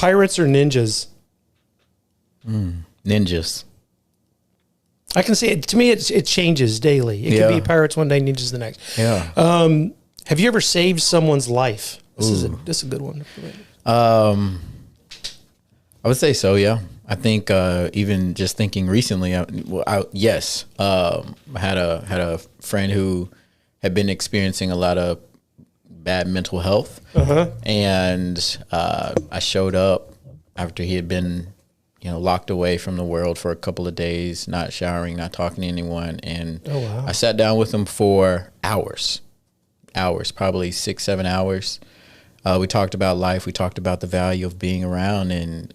Pirates or ninjas? Ninjas. I can see it. To me, it changes daily. It can be pirates one day, ninjas the next. Yeah. Have you ever saved someone's life? This is a good one. I would say so. Yeah. I think even just thinking recently, yes. I had a friend who had been experiencing a lot of bad mental health, and I showed up after he had been, locked away from the world for a couple of days, not showering, not talking to anyone, and I sat down with him for hours, probably 6-7 hours. We talked about life. We talked about the value of being around, and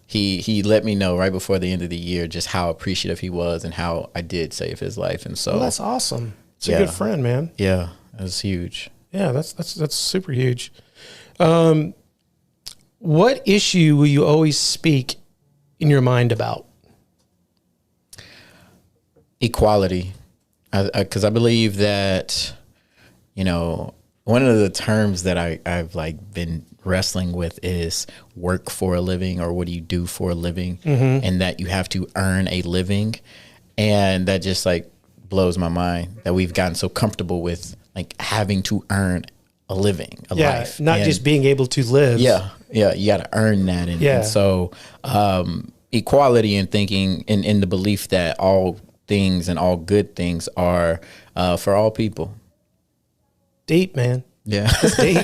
he let me know right before the end of the year just how appreciative he was and how I did save his life. And so that's awesome. It's a good friend, man. Yeah, that's huge. Yeah, that's super huge. What issue will you always speak in your mind about? Equality, because I believe that, one of the terms that I've been wrestling with is work for a living, or what do you do for a living, and that you have to earn a living, and that just blows my mind that we've gotten so comfortable with having to earn a living, a life, not just being able to live. Yeah, you got to earn that, and so equality and thinking in the belief that all things and all good things are for all people. Deep, man. Yeah. It's deep.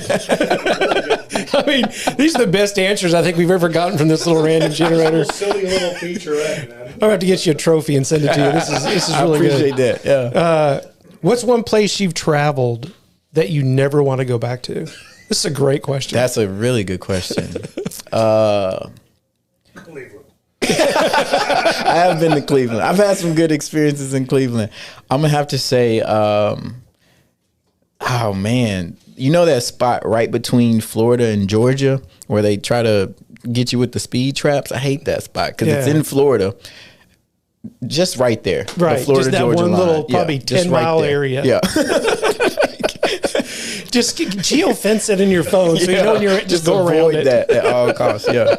I mean, these are the best answers I think we've ever gotten from this little random generator. Silly little featurette, man. I'm about to get you a trophy and send it to you. This is really good. I appreciate that. Yeah. What's one place you've traveled that you never want to go back to? This is a great question. That's a really good question. Cleveland. I have been to Cleveland. I've had some good experiences in Cleveland. I'm gonna have to say, oh man, that spot right between Florida and Georgia where they try to get you with the speed traps? I hate that spot because it's in Florida, just right there. Right, the Florida, just that Georgia one line. little probably 10-mile area. Yeah. Just geo-fence it in your phone so you know when you're just go around it. That at all costs. Yeah.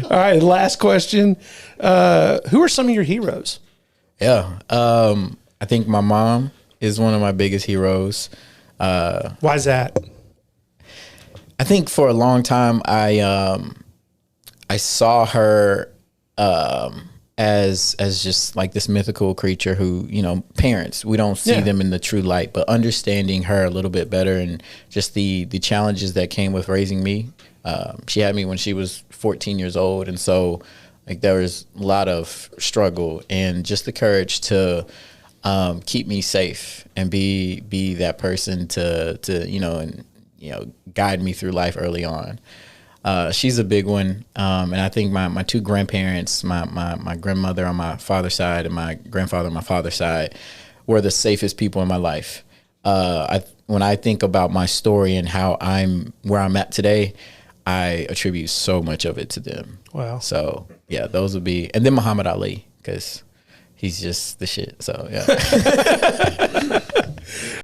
All right, last question. Who are some of your heroes? Yeah. I think my mom is one of my biggest heroes. Why is that? I think for a long time I saw her as just this mythical creature who, parents, we don't see them in the true light, but understanding her a little bit better and just the challenges that came with raising me. She had me when she was 14 years old, and so there was a lot of struggle and just the courage to keep me safe and be that person to guide me through life early on. She's a big one. And I think my two grandparents, my grandmother on my father's side and my grandfather on my father's side, were the safest people in my life. When I think about my story and how I'm where I'm at today, I attribute so much of it to them. Wow. So yeah, those would be, and then Muhammad Ali, because he's just the shit. So yeah.